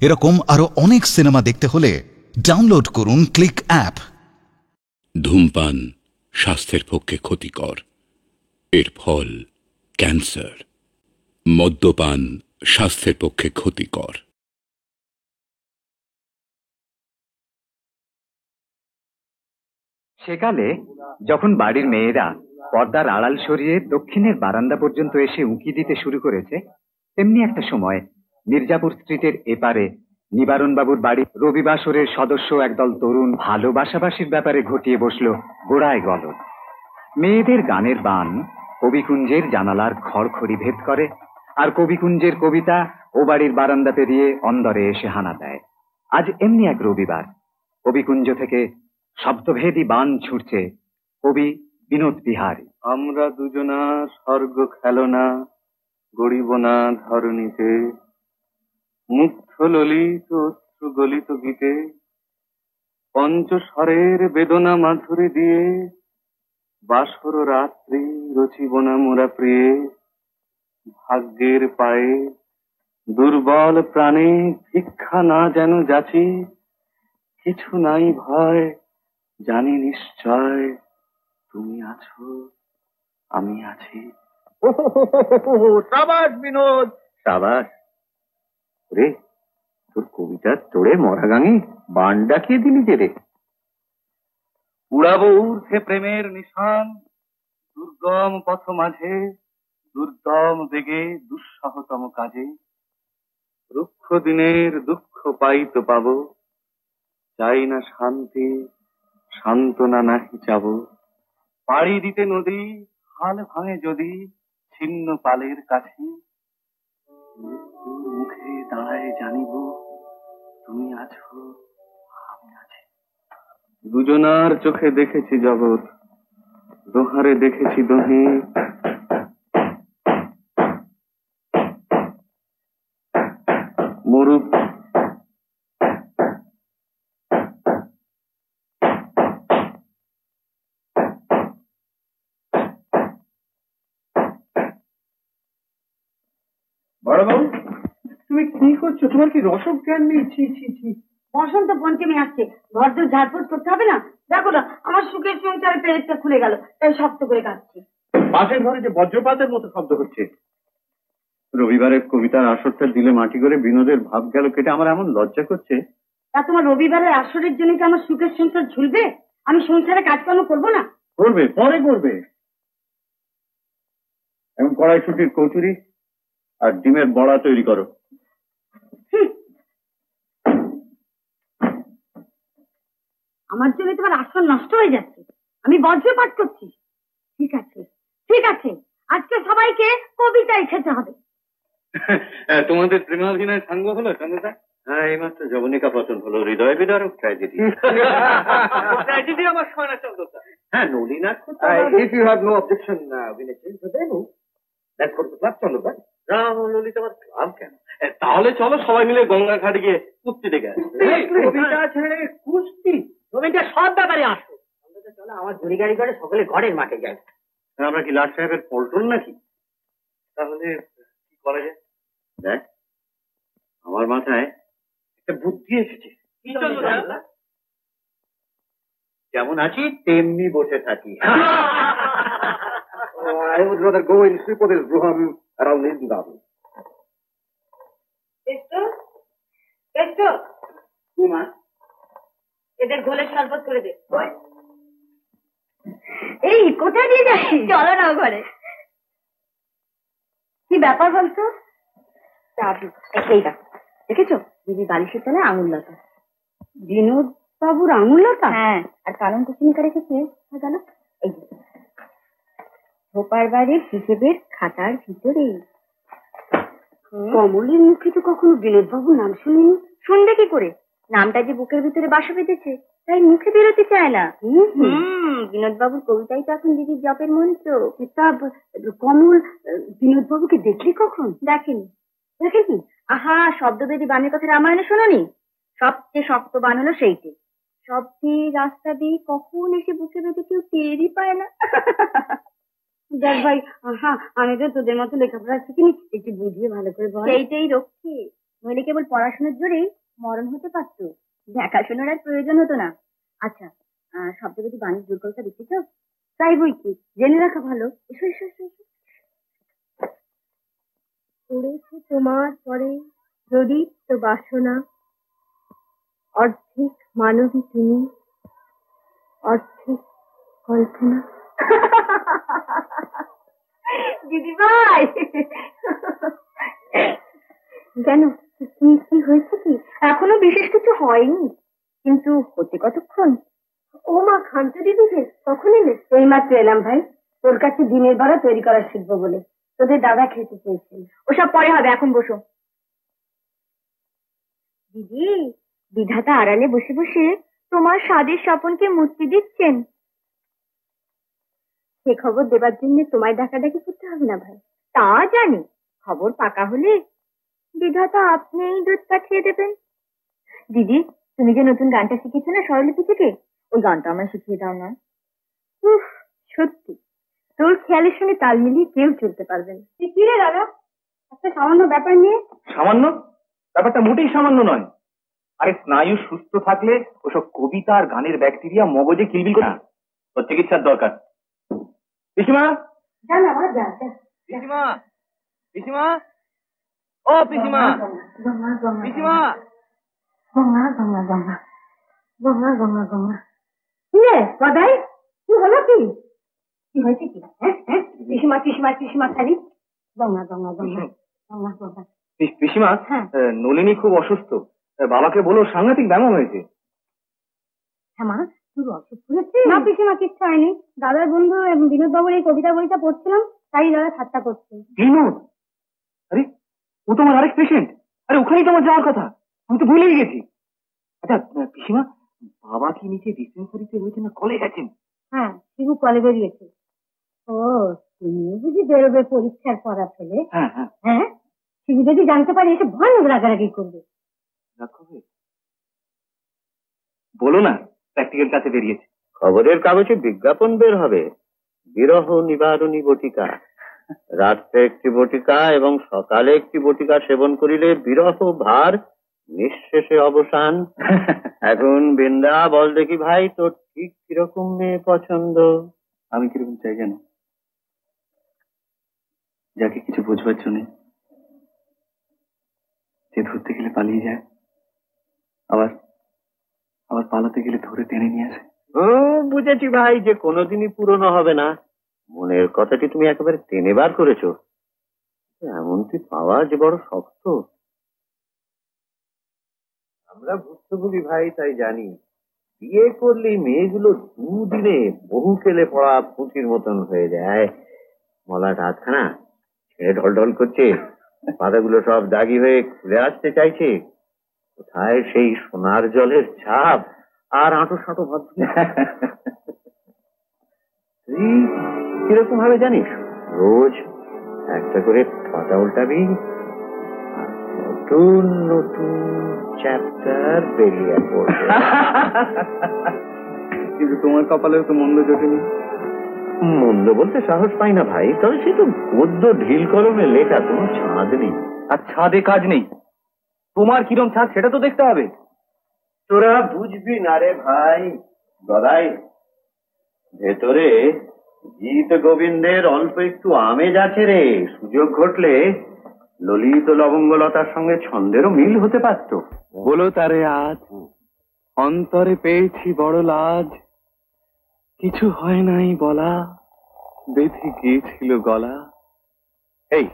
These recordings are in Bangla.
এরকম আরো অনেক সিনেমা দেখতে হলে ডাউনলোড করুন ক্লিক অ্যাপ। ধূমপান স্বাস্থ্যের পক্ষে ক্ষতিকর, এর ফল ক্যান্সার। মদ্যপান স্বাস্থ্যের পক্ষে ক্ষতিকর। সেকালে যখন বাড়ির মেয়েরা পর্দার আড়াল সরিয়ে দক্ষিণের বারান্দা পর্যন্ত এসে উঁকি দিতে শুরু করেছে, তেমনি একটা সময় মির্জাপুর স্ট্রিটের এপারে নিবারণ বাবুর বাড়ি রবিবাসরের সদস্য একদল তরুণ ভালোবাসাবাসির ব্যাপারে ঘটিয়ে বসলো গোড়ায় গলদ। মেয়েদের গানের বান কবিকুঞ্জের জানালার খড়খড়ি ভেদ করে, আর কবিকুঞ্জের কবিতা ও বাড়ির বারান্দা পেরিয়ে অন্দরে এসে হানা দেয়। আজ এমনি এক রবিবার কবিকুঞ্জ থেকে শব্দভেদী বান ছুটছে কবি বিনোদ বিহারী। আমরা দুজনা স্বর্গ খেলনা গড়িব না ধরণীতে, মুগ্ধ ললিত অশ্রু গলিত গীতে, পঞ্চস্বরের বেদনা মাধুরী দিয়ে, বাসর রাত্রি রচিব না মোরা প্রিয়ে। ভাগ্যের পায়ে দুর্বল প্রাণে ভিক্ষা না যেন যাচি, কিছু নাই ভয় জানি নিশ্চয় তুমি আছো আমি আছি। সাবাস বিনোদ, সাবাস রে। তোর কবিতার তোড়ে মরা গাঙে বান ডাকিয়ে দিলি যে রে। উড়াবো ঊর্ধ্বে প্রেমের নিশান, দুর্গম পথ মাঝে দুর্দম বেগে দুঃসহতম কাজে। রুক্ষ দিনের দুঃখ পাইতো পাবো, চাই না শান্তি সান্ত্বনা নাহি চাব। পাড়ি দিতে নদী হাল ভাঙে যদি ছিন্ন পালের কাছে, মৃত্যুর মুখে দাঁড়ায় জানিব তুমি আছো আমি আছি। দুজনার চোখে দেখেছি জগৎ, দোহারে দেখেছি দোহে, মরুক বড়বাবু, তুমি কি করছো? তোমার কি রসদ জ্ঞান নেই? ছি ছি ছি। বসন্ত পঞ্চমী আসছে, ঘর দোর ঝাড়পোছ করতে হবে না? দেখো না, আমার সুখের সংসারে পেরেকটা খুলে গেল, তাই শক্ত করে কাঁদছি। পাশের ঘরে যে বজ্রপাতের মতো শব্দ হচ্ছে। রবিবারের কবিতার আসরটা দিলে মাটি করে বিনোদের ভাব গেল কেটে, আমার এমন লজ্জা করছে। তা তোমার রবিবারের আসরের জন্য কি আমার সুখের সংসার ঝুলবে? আমি সংসারে কাজকর্ম করবো না? করবে, পরে করবে। এখন কড়াইশুটির কচুরি আর ডিমের বড়া তৈরি করো। আমার জন্য তোমার আসর নষ্ট হয়ে যাচ্ছে, আমি বজ্রপাত করছি। ঠিক আছে ঠিক আছে, আজকে সবাইকে কবিতায় খেতে হবে। তোমাদের প্রেমাভিনয় সাঙ্গ হলো চন্দ্রদা? হ্যাঁ, এইমাত্র যবনিকা পতন হলো। হৃদয় বিদারক ট্র্যাজেডি। ট্র্যাজেডি আমার শোনা চন্দ্রদা। হ্যাঁ, Nalinaksha. If you have no objection, we'll exchange the venue. Let's go to the club, চন্দ্রদা। Lalita আবার ক্লাব কেন? তাহলে চলো সবাই মিলে গঙ্গা ঘাটে গিয়ে কুস্তি দেখে আসি। কবিতা ছেড়ে কুস্তি? রবীন্দ্র সব ব্যাপারে আসো। চলো আমার জড়ি গাড়ি করে সকলে ঘরের মাঠে যাই। আমরা কি লাট সাহেবের পল্টন নাকি? তাহলে কি করা যায়? দেখ, আমার মাথায় একটা বুদ্ধি এসেছে। যেমন আছি তেমনি বসে থাকি। I would rather go and sleep with his Bruham around his garden. এদের ঘোলের শরবত করে দে। এই কোথায় দিয়ে যাচ্ছি? চলো না ঘরে। কি ব্যাপার বলতো? এইটা দেখেছো? দিদি বালিশের তলায় আঙুল লতা। বিনোদ বাবুর আঙুল লতা? হ্যাঁ, আর কারণ কুসুমিকা রেখেছে গেল এই ধোপার বাড়ির হিসেবের খাতার ভিতরে। কমলের মুখে তো কখনো বিনোদ বাবুর নাম শুনিনি। শুনবে কি করে? নামটা যে বুকের ভিতরে বাসা বেঁধেছে, তাই মুখে বেরোতে চায় না। বিনোদ বাবুর কবিতাই তো এখন দিদির জপের মন্ত্র। কিতাব কমল বিনোদ বাবুকে দেখলে কখন? দেখেনি। দেখেনি? আহা, শব্দবেদী বানের কথা রামায়ণে শোনোনি? সবচেয়ে শক্ত বান হলো সেইটি। শব্দে রাস্তা দিয়ে কখন এসে বুকে বেঁধে কেউ টেরই পায় না। দেখ ভাই, হ্যাঁ, আমি তো তোদের মতো লেখাপড়া শিখিনি, একটু বুঝিয়ে ভালো করে বল। সেইটাই রক্ষী। নইলে কেবল পড়াশোনার জোরেই মরণ হতে পারতো, দেখাশোনার আর প্রয়োজন হতো না। আচ্ছা, শব্দবতী বাণীর দুর্বলতা দেখেছ? তাই বই কি, জেনে রাখা ভালো। এসো এসো এসো এসো। পড়েছে তোমার পরে প্রদীপ্ত বাসনা, অর্ধেক মানবী তুমি, অর্ধেক কল্পনা। দিদি ভাই, কেন কি হয়েছে? কি এখনো বিশেষ কিছু হয়নি, কিন্তু হতে কতক্ষণ? ও মা, খান্ত দিদিকে কখন এলে? এইমাত্র এলাম ভাই, তোর কাছে ডিমের বড়া তৈরি করা শিখবো বলে। তোদের দাদা খেতে চেয়েছেন। ওসব পরে হবে, এখন বসো। দিদি, বিধাতা আড়ালে বসে বসে তোমার স্বাদের স্বপনকে মুক্তি দিচ্ছেন। সে খবর দেবার জন্য তোমায় ডাকাডাকি করতে হবে না ভাই। তা জানি, খবর পাকা হলে বিধাতা আপনিই দুধ পাঠিয়ে দেবেন। দিদি, তুমি যে নতুন গানটা শিখেছো না স্বরলিপি থেকে, ওই গানটা আমায় শিখিয়ে দাও না। উফ, সত্যি তোর খেয়ালের সঙ্গে তাল মিলিয়ে কেউ চলতে পারবে না। কি রে দাদা, একটা সামান্য ব্যাপার নিয়ে? সামান্য ব্যাপারটা মোটেই সামান্য নয়। আরে স্নায়ু সুস্থ থাকলে ওসব কবিতা আর গানের ব্যাকটেরিয়া মগজে কিলবিল করে না। তোর চিকিৎসার দরকার। পিসিমা, যা না যা যা। পিসিমা, পিসিমা, ও পিসিমা, পিসিমা। গঙ্গা গঙ্গা গঙ্গা গঙ্গা গঙ্গা গঙ্গা। কি রে গদাই, কি হলো? কি হয়েছে? কি পিসিমা পিসিমা পিসিমা খালি গঙ্গা গঙ্গা গঙ্গা গঙ্গা গঙ্গা। পিসিমা, নলিনী খুব অসুস্থ, বাবাকে বলো সাংঘাতিক ব্যামো হয়েছে। হ্যাঁ মা, তুই অসুস্থ হয়েছিস? না পিসিমা, কিচ্ছু হয়নি। দাদার বন্ধু বিনোদ বাবুর এই কবিতা বইটা পড়ছিলাম, তাই দাদা ঠাট্টা করছে। বিনোদ? আরে ও তোমার আরেক পেশেন্ট। আরে ওখানেই তোমার যাওয়ার কথা, আমি তো ভুলেই গেছি। আচ্ছা পিসিমা, বাবা কি নিচে ডিসপেন্সারিতে রয়েছে না কলে গেছেন? হ্যাঁ, শিবু কলে বেরিয়েছে। ও, তুমিও বুঝি বেরোবে পরীক্ষার পড়া ফেলে? হ্যাঁ হ্যাঁ হ্যাঁ, শিবু যদি জানতে পারে এসে ভয়ানক রাগারাগি করবে। বলো না প্র্যাকটিক্যাল কাছে বেরিয়েছে। খবরের কাগজে বিজ্ঞাপন বের হবে, বিরহ নিবারণী বটিকা। রাত্রে একটি বটিকা এবং সকালে একটি বটিকা সেবন করিলে বিরহ ভার নিঃশেষে অবসান। এখন বৃন্দা, বল দেখি ভাই, তোর ঠিক কিরকম মেয়ে পছন্দ? আমি কিরকম চাই জানো? যাকে কিছু বুঝবার জন্য, যে ধরতে গেলে পালিয়ে যায়, আবার আবার পালাতে গেলে ধরে টেনে নিয়ে আসে। ও বুঝেছি ভাই, যে কোনোদিনই পুরনো হবে না। মনের কথাটি তুমি একেবারে টেনে বার করেছো। এমনটি পাওয়া যে বড় শক্ত। আমরা ভুক্তভোগী ভাই, তাই জানি বিয়ে করলেই মেয়েগুলো দুদিনে বহু খেলে পড়া পুঁথির মতন হয়ে যায়। মলাট হাতখানা ছেড়ে ঢলঢল করছে, পাতাগুলো সব দাগি হয়ে খুলে আসতে চাইছে। কোথায় সেই সোনার জলের ছাপ আর আঁটো সাঁটো ভাব? তুই কিরকম ভাবে জানিস? রোজ একটা করে পাতা উল্টাবি, নতুন নতুন চ্যাপ্টার বেরিয়ে পড়বে। কিন্তু তোমার কপালেও তো মন্দ জোটেনি। মন্দ বলতে সাহস পাই না ভাই, তবে সে তো গদ্য ঢিল কলমে লেখা, কোনো ছাঁদ নেই। আর ছাদে কাজ নেই, তোমার কিরম ছাদ সেটা তো দেখতে হবে। তোরা বুঝবি না রে ভাই গদাই, ভেতরে গীত গোবিন্দের অল্প একটু আমেজ আছে রে। সুযোগ ঘটলে ললিত লবঙ্গলতার সঙ্গে ছন্দেরও মিল হতে পারত। বলো তারে আজ, অন্তরে পেয়েছি বড় লাজ, কিছু হয় নাই বলা, বেঁধে গিয়েছিল গলা। এই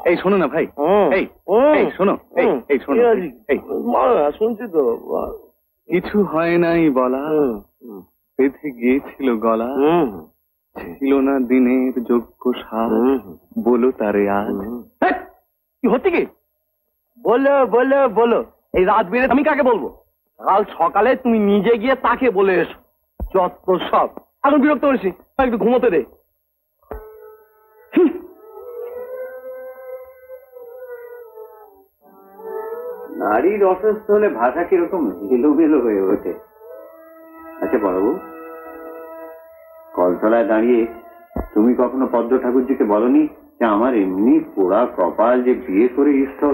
এই শোনো না ভাই, এই এই শোনো, এই শোনো, এই শুনছি তো। কিছু হয় নাই বলা, বেঁধে গিয়েছিল গলা, ছিল না দিনের যোগ্য সাজ, বলো তারে আজ। কি হচ্ছে কি? বলো বলো বলো, এই রাত বেড়ে আমি কাকে বলবো? কাল সকালে তুমি নিজে গিয়ে তাকে বলে এসো। যত সব, এখন বিরক্ত করেছি, একটু ঘুমোতে দে। নারীর অসুস্থ হলে ভাষা কিরকম এলোমেলো হয়ে ওঠে। আচ্ছা বড়বাবু, কলতলায় দাঁড়িয়ে তুমি কখনো পদ্ম ঠাকুরজিকে বলনি যে আমার এমনি পোড়া কপাল, যে বিয়ে করে ঈশ্বর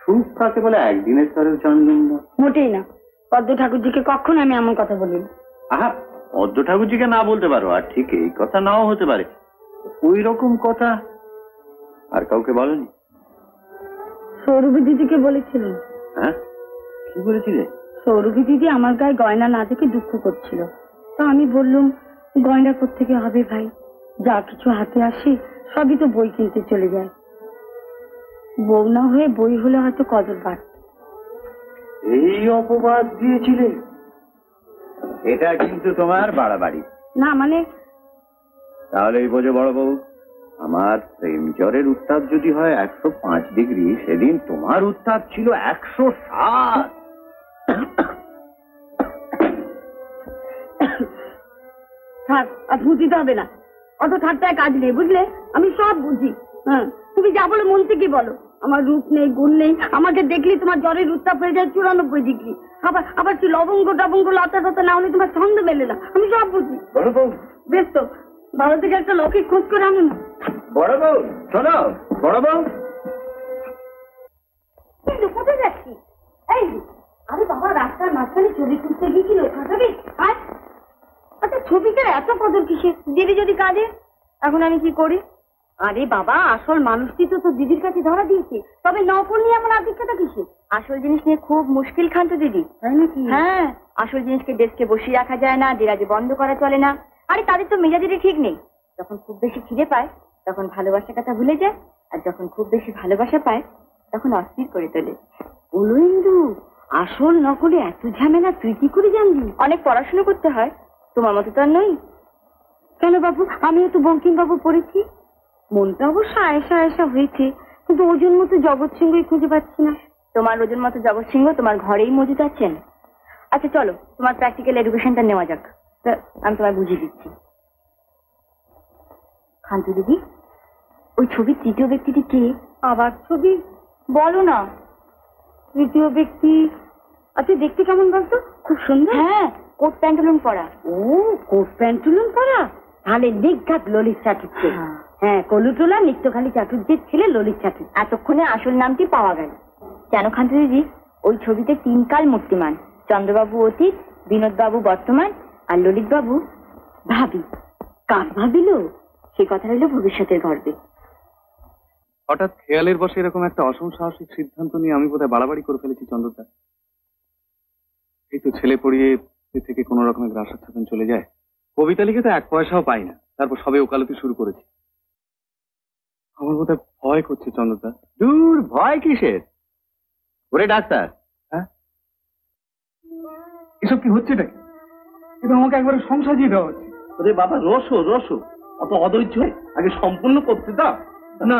সুখ থাকে বলে একদিনের স্তরেও জানবেন না। মোটেই না, পদ্ম ঠাকুরজিকে কখনো আমি এমন কথা বলিনি। আহা, পদ্ম ঠাকুরজিকে না বলতে পারো, আর ঠিক এই কথা নাও হতে পারে, ওই রকম কথা আর কাউকে বলেনি? সৌরভী দিদিকে বলেছিলেন। হ্যাঁ, কি বলেছিলে? সৌরভী দিদি আমার গায়ে গয়না না দেখে দুঃখ করছিল, তা আমি বললুম গয়না কোত্থেকে হবে ভাই, যা কিছু হাতে আসে সবই তো বই কিনতে চলে যায়, বউ না হয়ে বই হলে হয়তো কদর বাড়ত। এই অপবাদ দিয়েছিলে? এটা কিন্তু তোমার বাড়াবাড়ি। না মানে তাহলেই বোঝো বড় বউ, আমার প্রেম জ্বরের উত্তাপ যদি হয় 105 ডিগ্রি, সেদিন তোমার উত্তাপ ছিল 107। থাক, আর বুঝিতে হবে না, অত ঠাট্টায় কাজ নেই, বুঝলে? আমি সব বুঝি। হ্যাঁ, তুমি যা বলো মন থেকে বলো। আমার রূপ নেই, গুণ নেই, আমাকে দেখলে তোমার জ্বরের উত্তাপ হয়ে যায় 94 ডিগ্রি। আবার আবার কি লবঙ্গ টবঙ্গ লতা টতা না হলে তোমার ছন্দ মেলে না। আমি সব বুঝি। বড় বউ, বেশ তো, ভালো থেকে একটা লোকের খোঁজ করে আনো না। বড় বউ শোনো, বড় বউ। কিন্তু কোথায় যাচ্ছি? এই আরে বাবা, রাস্তার মাঝখানে ছবি তুলতে গিয়েছিল, খাটাবি? আচ্ছা, ছবিটার এত কদর কিসের? দিদি যদি কাঁদে, এখন আমি কি করি? আরে বাবা, আসল মানুষটি তো তোর দিদির কাছে ধরা দিয়েছে, তবে নকল নিয়ে এমন আধিক্যতা কিসের? আসল জিনিস নিয়ে খুব মুশকিল খান তো দিদি। তাই নাকি? হ্যাঁ, আসল জিনিসকে ডেস্কে বসিয়ে রাখা যায় না, দেরাজে বন্ধ করা চলে না। আরে তাদের তো মেজাজেরই ঠিক নেই, যখন খুব বেশি খিদে পায় তখন ভালোবাসার কথা ভুলে যায়, আর যখন খুব বেশি ভালোবাসা পায় তখন অস্থির করে তোলে। বলো ইন্দু, আসল নকলে এত ঝামেলা তুই কি করে জানবি? অনেক পড়াশোনা করতে হয়, তোমার মতো তো আর নই। কেন বাবু, আমিও তো বঙ্কিমবাবু পড়েছি, মনটা অবশ্য আয়েশা আয়েশা হয়েছে, কিন্তু ওজন মতো জগৎ সিংহই খুঁজে পাচ্ছি না। তোমার ওজন মতো জগৎ সিংহ তোমার ঘরেই মজুদ আছেন। আচ্ছা চলো, তোমার প্র্যাকটিক্যাল এডুকেশনটা নেওয়া যাক, আমি তোমায় বুঝিয়ে দিচ্ছি। খান্তু দিদি, ওই ছবির তৃতীয় ব্যক্তিটি কে? আবার ছবি বলো না। তৃতীয় ব্যক্তি, আচ্ছা দেখতে কেমন বলতো? খুব সুন্দর। হ্যাঁ, কোট প্যান্টুলন পরা। ও, কোট প্যান্টুলন পরা, তাহলে নিঘাত ললিত চাটুর্য। হ্যাঁ, কলুটোলা নিত্যখালী চাটুর্যের ছেলে ললিত চাটুর্য। এতক্ষণে আসল নামটি পাওয়া গেল। কেন খান্তু দিদি, ওই ছবিতে 3 কাল মূর্তিমান, চন্দ্রবাবু অতীত, বিনোদবাবু বর্তমান, আর ললিতবাবু ভাবি। কার ভাবিল? সে কথা রইল ভবিষ্যতের গর্বে। হঠাৎ খেয়ালের বসে এরকম একটা অসম সাহসিক সিদ্ধান্ত নিয়ে আমি বোধহয় বাড়াবাড়ি করে ফেলেছি চন্দ্রদা। এই তো ছেলে পড়িয়ে এ থেকে কোন রকমের গ্রাস আচ্ছাদন চলে যায়, কবিতা লিখে তো 1 পয়সাও পাই না, তারপর সবে ওকালতি শুরু করেছি। আমার বোধহয় ভয় করছে চন্দ্রদা। দূর, ভয় কিসের? ওরে ডাক্তার, হ্যাঁ, এসব কি হচ্ছে নাকি? কিন্তু আমাকে একবারে সংসাজিয়ে দেওয়া হচ্ছে। ওরে বাবা, রসো রসো, অত অধৈর্য আগে সম্পূর্ণ করতে দাও না,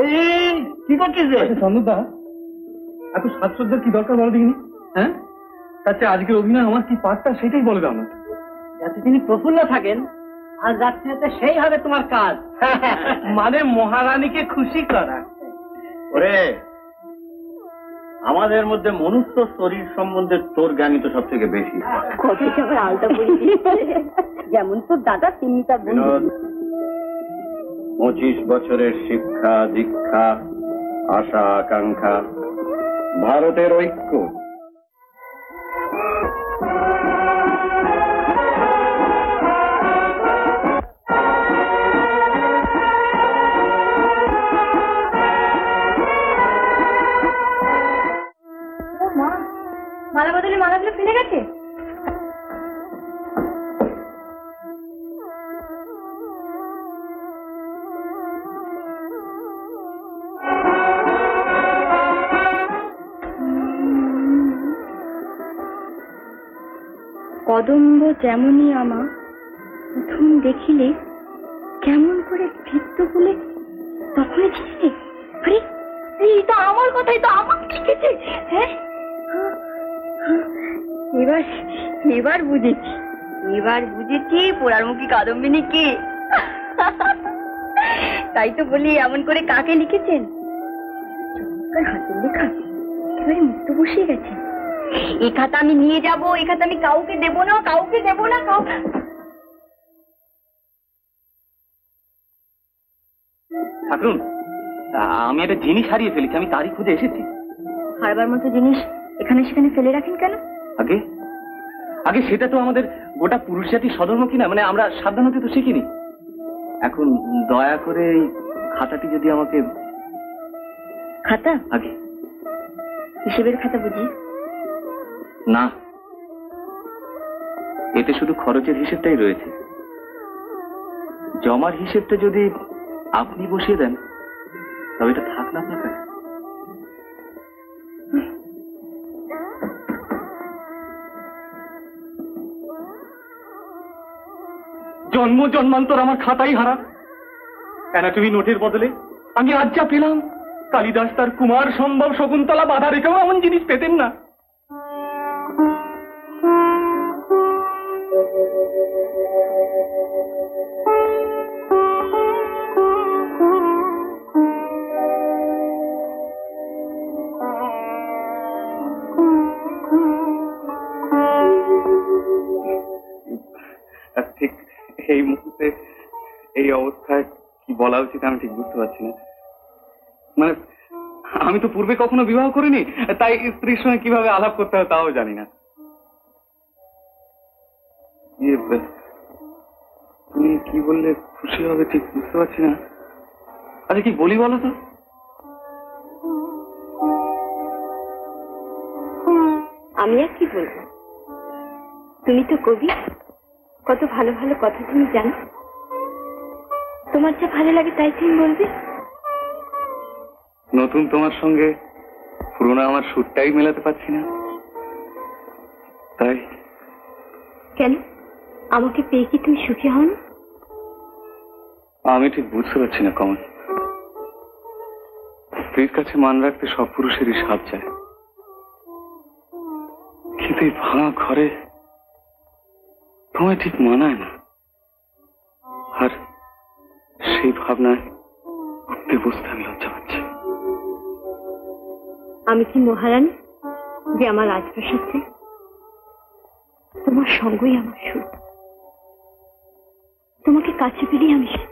এই কি করছিস রে? চন্দ্রদা, এত সাজসজ্জার কি দরকার বলো দেখিনি? হ্যাঁ, তার চেয়ে আজকের অভিনয় আমার কি পাঠটা সেটাই বলে দাও না। যাতে তিনি প্রফুল্ল থাকেন, আজ রাত্রিতে সেই হবে তোমার কাজ। মানে মহারানীকে খুশি করা। ওরে, আমাদের মধ্যে মনুষ্য শরীর সম্বন্ধে তোর জ্ঞানী তো সব থেকে বেশি। কত সবার আলতা পড়ে যেমন তোর দাদা তেমনি তার বিনোদ, 25 বছরের শিক্ষা দীক্ষা, আশা আকাঙ্ক্ষা, ভারতের ঐক্য, মালা বদলে মালাগুলো ফেলে গেছে। কদম্ব যেমনই আমা প্রথম দেখিলে কেমন করে ভিত্ত বলে তখনই চিনতে। আরে এই তো আমার কথাই তো আমাকে লিখেছে। হ্যাঁ, এবার বুঝেছি, পোড়ারমুখী কাদম্বিনী কে। তাই তো বলি, এমন করে কাকে লিখেছেন? চমৎকার হাতের লেখা, একেবারে মুক্ত বসিয়ে গেছে। এই খাতা আমি নিয়ে যাব, এই খাতা আমি কাউকে দেবো না, কাউকে দেবো না। ঠাকুরুন, আমি একটা জিনিস হারিয়ে ফেলেছি, আমি তারই খুঁজে এসেছি। হারবার মতো জিনিস এখানে সেখানে ফেলে রাখেন কেন? আগে আগে সেটা তো আমাদের গোটা পুরুষ জাতি সদর্মুখী না, মানে আমরা সাবধানতা তো শিখিনি। এখন দয়া করে এই খাতাটি যদি আমাকে। খাতা? আগে হিসেবের খাতা বুঝি? না, এতে শুধু খরচের হিসেবটাই রয়েছে। জমার হিসেবটা যদি আপনি বসিয়ে দেন তবে এটা থাক না আপনার কাছে। জন্ম জন্মান্তর আমার খাতাই হারা। অ্যানাটমি নোটের বদলে আমি আজ যা পেলাম, কালিদাস তার কুমার সম্ভব শকুন্তলা বাধা রেখেও এমন জিনিস পেতেন না। ঠিক এই মুহূর্তে এই অবস্থায় কি বলা উচিত আমি ঠিক বুঝতে পারছি না। মানে আমি তো পূর্বে কখনো বিবাহ করিনি, তাই স্ত্রীর সঙ্গে কিভাবে আলাপ করতে হয় তাও জানি না। তুমি কি বললে খুশি হবে ঠিক বুঝতে পারছি না। আচ্ছা কি বলি বলো তো? আমি আর কি বলবো, তুমি তো কবি, কত ভালো ভালো কথা তুমি জানো। তোমার যা ভালো লাগে তাই তুমি বলবে। নতুন তোমার সঙ্গে পুরোনো আমার সুরটাই মেলাতে পারছি না, তাই। কেন, আমাকে পেয়ে কি তুমি সুখী হও না? আমি ঠিক বুঝতে পারছি না কমল। স্ত্রীর কাছে মান রাখতে সব পুরুষেরই সাধ যায়, কিন্তু এই ভাঙা ঘরে তোমায় ঠিক মানায় না। আর সেই ভাবনায় উঠতে বসতে আমি লজ্জা পাচ্ছি। আমি কি মহারানী যে আমার রাজপ্রাসাদ চাই? তোমার সঙ্গই আমার সুখ, তোমাকে কাছে পেলেই আমি সুখ।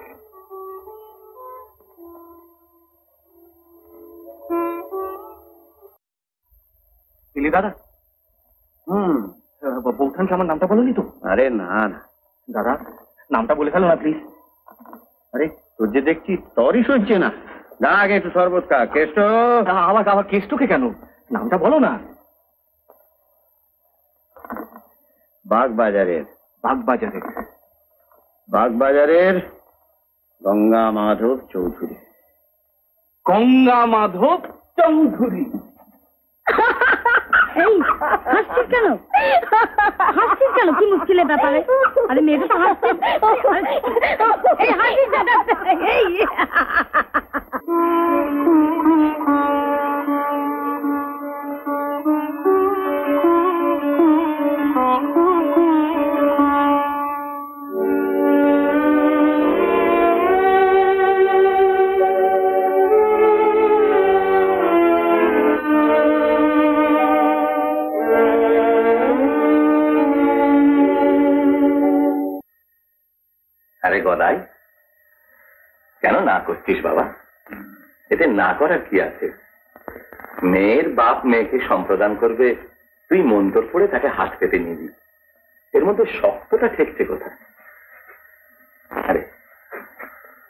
দাদা, বৌঠান আমার নামটা বলনি তো? আরে না না দাদা, নামটা বলে ফেলো না প্লিজ। আরে তোর যে দেখছি তরই সইছে না। না আগে একটু শরবত খা। কেষ্ট। আবার কেষ্টকে কেন? নামটা বলো না। বাগবাজারের। বাগবাজারের? বাগবাজারের গঙ্গা মাধব চৌধুরী। গঙ্গা মাধব চৌধুরী? এই হাসছিস কেন? হাসছিস কেন? কি মুশকিলের ব্যাপারে? আরে মেয়েটা তো হাসছে। এই হাসিস না। এই আরে গদাই, কেন না করছিস বাবা? এতে না করার কি আছে? মেয়ের বাপ মেয়েকে সম্প্রদান করবে, তুই মন্তর পড়ে তাকে হাত পেতে নিবি, এর মধ্যে শক্তটা ঠেকছে কোথায়? আরে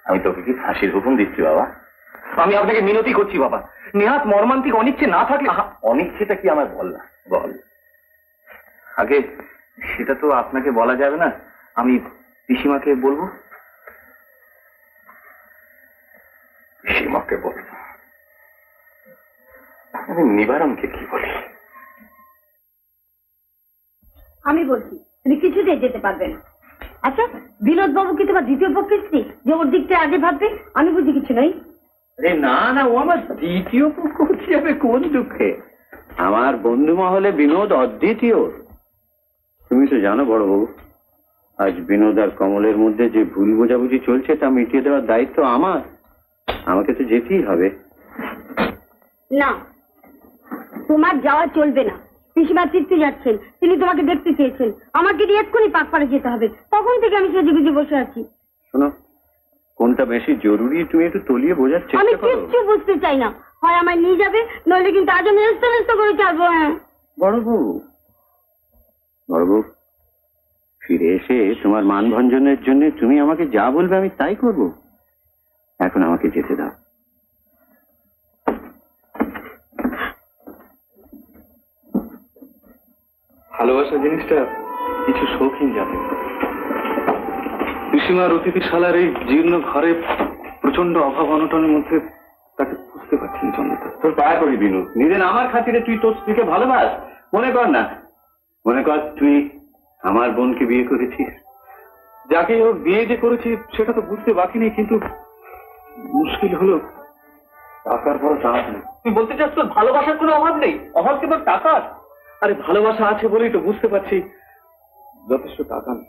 আমি তোকে কি ফাঁসির হুকুম দিচ্ছি বাবা? আমি আপনাকে মিনতি করছি বাবা, নেহাত মর্মান্তিক অনিচ্ছে না থাকলে। অনিচ্ছেটা কি আমার বল না, বল। আগে সেটা তো আপনাকে বলা যাবে না, আমি পিসিমাকে বলবো। পিসিমাকে বলবো? আমি নিবারণকে কি বলি? আমি বলছি তুমি কিছুতেই যেতে পারবে না। আচ্ছা বিনোদ বাবু কি তোমার দ্বিতীয় পক্ষের স্ত্রী যে ওর দিকটা আগে ভাববে? আমি বুঝি কিছু নাই। আরে না না, ও আমার দ্বিতীয় পক্ষ হচ্ছে যাবে কোন দুঃখে? আমার বন্ধু মহলে বিনোদ অদ্বিতীয়। তুমি তো জানো বড়বাবু, আজ বিনোদ আর কমলের মধ্যে যে ভুল বোঝাবুঝি চলছে তা মিটিয়ে দেওয়ার দায়িত্ব আমার। আমাকে তো যেতেই হবে। না, তোমার যাওয়া চলবে না। পিসিমা তৃপ্তি যাচ্ছেন, তিনি তোমাকে দেখতে চেয়েছেন। আমাকে দিয়ে এক্ষুনি পাক পাড়ে যেতে হবে। তখন থেকে আমি সেজে গুজে বসে আছি। শোনো, কোনটা বেশি জরুরি তুমি একটু তলিয়ে বোঝার আমি চেষ্টা করো। কিচ্ছু বুঝতে চাই না, হয় আমায় নিয়ে যাবে, নইলে কিন্তু আজ আমি রেস্ট করে চালবো। বড়বউ, ফিরে এসে তোমার মানভঞ্জনের জন্য তুমি আমাকে যা বলবে আমি তাই করব। এখন আমাকে যেতে দাও। ভালোবাসা জিনিসটা কিছু শৌখিন জাতি। পিসিমার অতিথিশালার এই জীর্ণ ঘরে প্রচন্ড অভাব অনটনের মধ্যে তাকে বুঝতে পারছি না চন্দ্রদা। তোর পায়ে করি বিনু, নিজের আমার খাতিরে তুই তোর স্ত্রীকে ভালোবাস। মনে কর না, মনে কর তুই আমার বোনকে বিয়ে করেছিস। যাকে ও বিয়ে যে করেছি সেটা তো বুঝতে বাকি নেই, কিন্তু মুশকিল হলো টাকার বড় চাপ নেই। তুই বলতে চাস তোর ভালোবাসার কোনো অভাব নেই, অভাব কি তোর টাকার? আরে ভালোবাসা আছে বলেই তো বুঝতে পারছি যথেষ্ট টাকা নেই।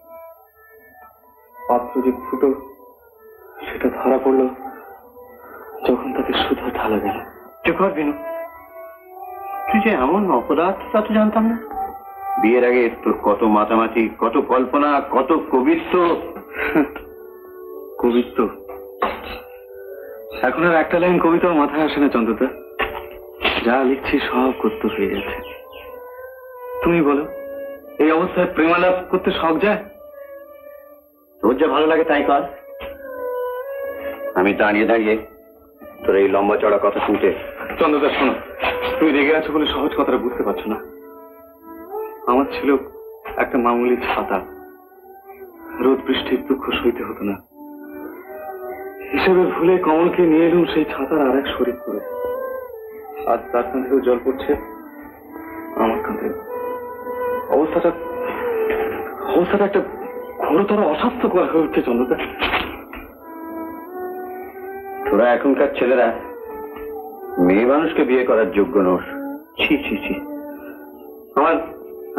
পাত্র যে ফুটো সেটা ধরা পড়লো যখন তাকে শুধু ঢালা গেল। চুপ কর বিনু, তুই যে এমন অপরাধ তা তো জানতাম না। বিয়ের আগে তোর কত মাতামাতি, কত কল্পনা, কত কবিত্ব। কবিত্ব এখন আর একটা লাইন কবিতাও মাথায় আসে না চন্দ্রদা। যা লিখছি সব করতে হয়ে গেছে। তুমি বলো, এই অবস্থায় প্রেমালাপ করতে শখ যায়? তোর যা ভালো লাগে তাই কর। আমি দাঁড়িয়ে দাঁড়িয়ে তোর এই লম্বা চড়া কথা শুনতে। চন্দ্রদা শোনো, তুমি রেগে আছো বলে সহজ কথাটা বুঝতে পারছো না। আমার ছিল একটা মামুলি ছাতা, রোদ বৃষ্টির দুঃখ সইতে হতো না। হিসেবে ভুলে কমলকে নিয়ে এলুম সেই ছাতার আর এক শরীর করে। আজ তার কান থেকেও জল পড়ছে, আমার কান থেকে। অবস্থাটা একটা ঘোরতর অস্বাস্থ্যকর হয়ে উঠছে চন্দ্রদা। তোরা এখনকার ছেলেরা মেয়ে মানুষকে বিয়ে করার যোগ্য নোস। ছি ছি ছি, আমার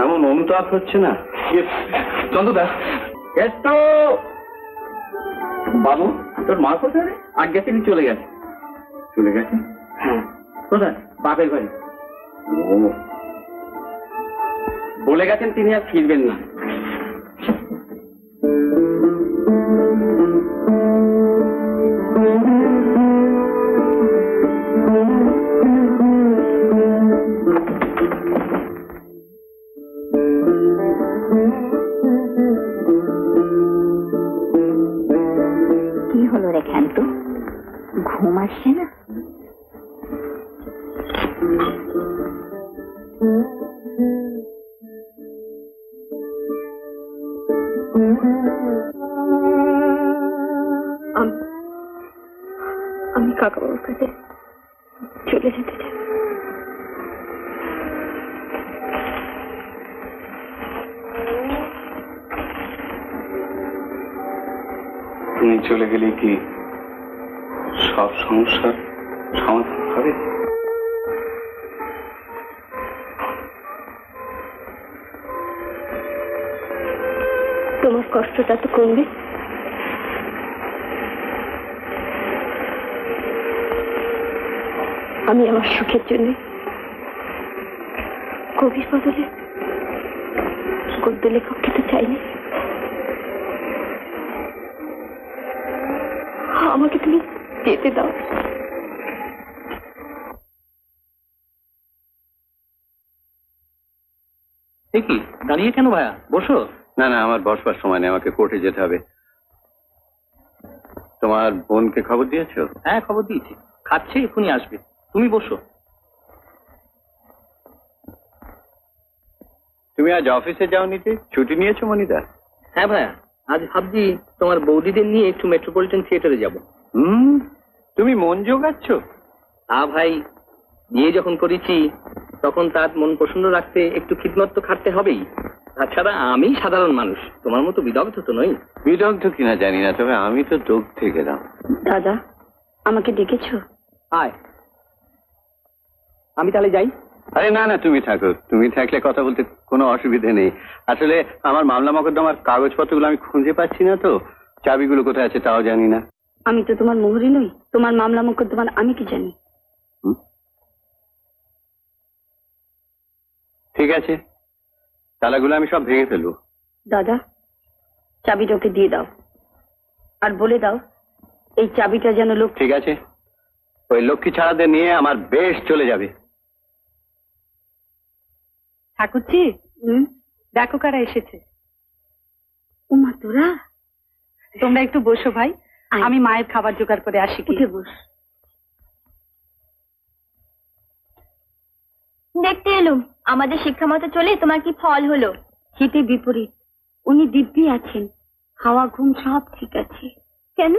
এমন অনুতাপ হচ্ছে না। চন্দ্রদা, তো বাবু, তোর মা কোথায়? আগে তিনি চলে গেছে। চলে গেছে? হ্যাঁ। কোথায়? বাপের বাড়ি। বলে গেছেন তিনি আর ফিরবেন না। কি হলো রে ক্ষান্ত, ঘুম আসছে না? আমি কাকা বাবুর কাছে চলে যেতে চাই। তুমি চলে গেলে কি সব সমস্যার সমাধান হবে? তোমার কষ্টটা তো কমবে। আমি আমার সুখের জন্য কবির বদলে গদ্য লেখককে তো চাইনি। আমাকে তুমি যেতে দাও। কি দাঁড়িয়ে কেন ভাইয়া, বসো। না না, আমার বসবার সময় নেই, আমাকে কোর্টে যেতে হবে। তোমার বোনকে খবর দিয়েছো? হ্যাঁ, খবর দিয়েছি, খাচ্ছে, এক্ষুনি আসবে। তুমি বসো। তুমি আজ অফিসে যাওনি যে, ছুটি নিয়েছো মনিদা? হ্যাঁ ভাইয়া, আজ ভাবছি তোমার বৌদিদের নিয়ে একটু মেট্রোপলিটন থিয়েটারে যাব। তুমি মন জোগাচ্ছ? ভাই, বিয়ে যখন করেছি তখন তার মন প্রসন্ন রাখতে একটু খিদমত তো খাটতে হবেই। তাছাড়া আমি সাধারণ মানুষ, তোমার মতো বিদগ্ধ তো নই। বিদগ্ধ কিনা জানি না, তবে আমি তো দগ্ধে গেলাম। দাদা, আমাকে ডেকেছো? আয়, আমি তাহলে যাই। আরে না না, তুমি থাকো। তুমি থাকলে কথা বলতে কোনো অসুবিধে নেই। আসলে আমার মামলা মকদ্দমার কাগজপত্রগুলো আমি খুঁজে পাচ্ছি না তো, চাবিগুলো কোথায় আছে তাও জানি না। আমি তো তোমার মোহরি নই, তোমার মামলা মোকদ্দমা আমি কি জানি? ঠিক আছে, তালাগুলো আমি সব ভেঙে ফেলবো। দাদা, চাবিটা ওকে দিয়ে দাও আর বলে দাও এই চাবিটা যেন লোক। ঠিক আছে, ওই লক্ষ্মী ছাড়াদের নিয়ে আমার বেশ চলে যাবে। ঠাকুরজি, দেখো কারা এসেছে। উমা তোরা, তোমরা একটু বসো ভাই, আমি মায়ের খাবার জোগাড় করে আসি। উঠে বস। দেখতে এলুম আমাদের শিক্ষা মতো চলে তোমার কি ফল হলো। হিতে বিপরীত, উনি দিব্যি আছেন, খাওয়া ঘুম সব ঠিক আছে। কেন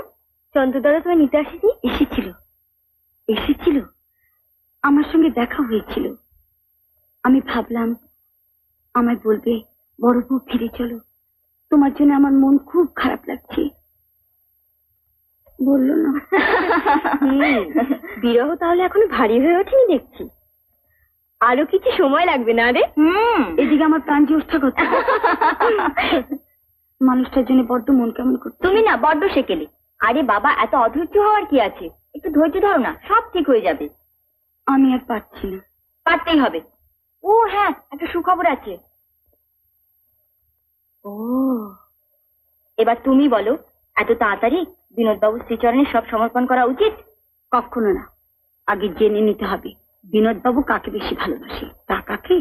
চন্দ্রদাদা তোমায় নিতে আসেনি? এসেছিল, আমার সঙ্গে দেখা হয়েছিল। আমি ভাবলাম আমায় বলবে বড় বউ ফিরে চলো, তোমার জন্য আমার মন খুব খারাপ লাগছে। বললো না। বিরহ তাহলে এখনো ভারী হয়ে ওঠেনি দেখছি। আরো কিছু সময় লাগবে না রে? এদিকে আমার প্রাণ জ্যোষ্ঠা করছে। মানুষটার জন্য বড্ড মন কেমন করছে। তুমি না বড্ড সেকেলে। আরে বাবা, এত অধৈর্য হওয়ার কি আছে, একটু ধৈর্য ধরো না, সব ঠিক হয়ে যাবে। আমি আর পারছি না। পারতেই হবে। ও হ্যাঁ, একটা সুখবর আছে। ও, এবার তুমি বলো, এত তাড়াতাড়ি বিনোদবাবুর শ্রীচরণে সব সমর্পণ করা উচিত? কখনো না, আগে জেনে নিতে হবে বিনোদবাবু কাকে বেশি ভালোবাসে। তা কাকে?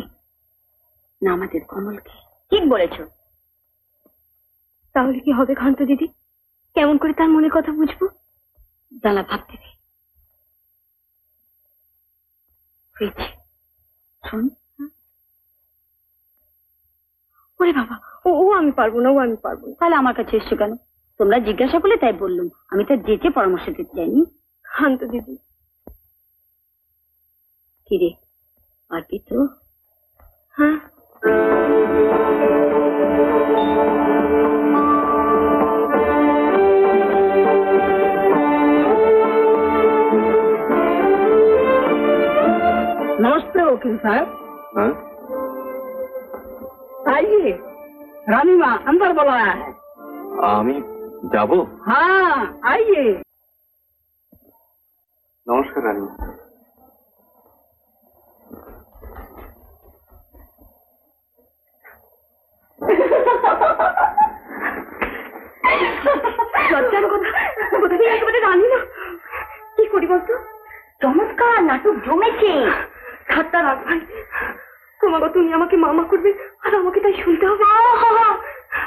না আমাদের কমলকে। ঠিক বলেছ। তাহলে কি হবে খান্ত দিদি? কেমন করে তার মনের কথা বুঝবো? দাঁড়া ভাবতে দে। হয়েছে, শোন। ওরে বাবা, ও আমি পারবো না, তাহলে আমার কাছে এসছো কেন? তোমরা জিজ্ঞাসা করলে তাই বললুম, আমি তো যেচে পরামর্শ দিতে চাইনি। শান্ত দিদি। কিরে, পারবি তো? হ্যাঁ। नमस्ते वकील साहब। आइए, रानी माँ अंदर बुलाया है। আমি যাবো? हाँ आइए। নমস্কার রানী। রানী না, কি করি বলতো? চমৎকার নাটক জমেছে। ঠাট্টা রাখ ভাই, তোমাকে তুমি আমাকে মামা করবে আর আমাকে তাই শুনতে হবে।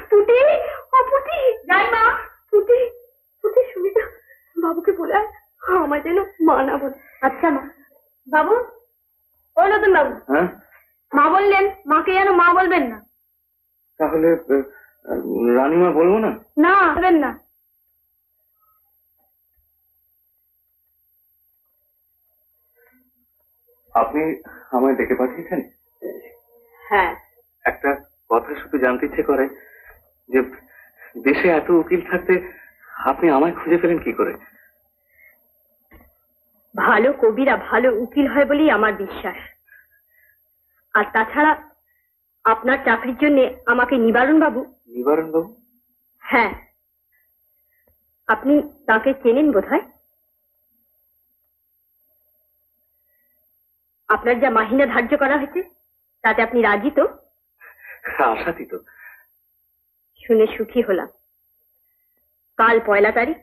পুটি, পুটি যাই মা। পুটি, শুনি না, বাবুকে বলে আমায় যেন মা না বলে। আচ্ছা মা। বাবু, ও নতুন বাবু, মা বললেন মাকে যেন মা বলবেন না। তাহলে রানীমা বলবো না? না বলবেন না। আপনি আমায় ডেকে পাঠিয়েছেন? হ্যাঁ। একটা কথা শুধু জানতে ইচ্ছে করে যে দেশে এত উকিল থাকতে আপনি আমায় খুঁজে পেলেন কি করে? ভালো কবিরা ভালো উকিল হয় বলেই আমার বিশ্বাস। আর তাছাড়া আপনার চাকরির জন্য আমাকে নিবারণ বাবু। হ্যাঁ, আপনি তাকে চেনেন বোধহয়। আপনার যা মাহিনা ধার্য করা হয়েছে তাতে আপনি রাজি তো? আশাতীত। শুনে সুখী হলাম। কাল 1 তারিখ,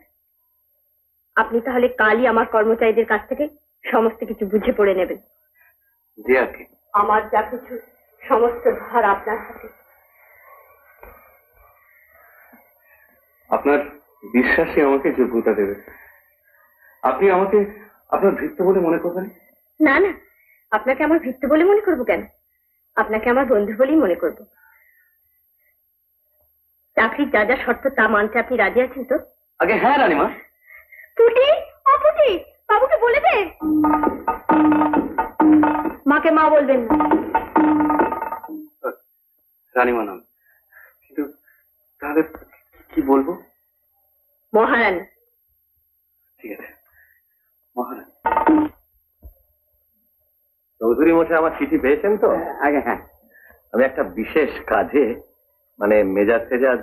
আপনি তাহলে কালই আমার কর্মচারীদের কাছ থেকে সমস্ত কিছু বুঝে পড়ে নেবেন। জি আর কি? আমার যা কিছু সমস্ত ভার আপনার হাতে। আপনার বিশ্বাসই আমাকে যোগ্যতা দেবে। আপনি আমাকে আপনার ভৃত্য বলে মনে করবেন? না না, আপনাকে আমার ভৃত্য বলে মনে করবো কেন? আপনাকে আমার বন্ধু বলেই মনে করব। চাকরির যা যা শর্ত তা মানতে আপনি রাজি আছেন তো? আগে হ্যাঁ রানীমা। পুটি, পুটি, বাবুকে বলে দে মাকে মা বলবেন না। রানীমা নাম, কিন্তু তাহলে কি বলবো? মহারানী। ঠিক আছে, মহারানী। চৌধুরী মশাই আমার চিঠি পেয়েছেন তো? আগে হ্যাঁ, আমি একটা বিশেষ কাজে মানে মেজাজ টেজাজ।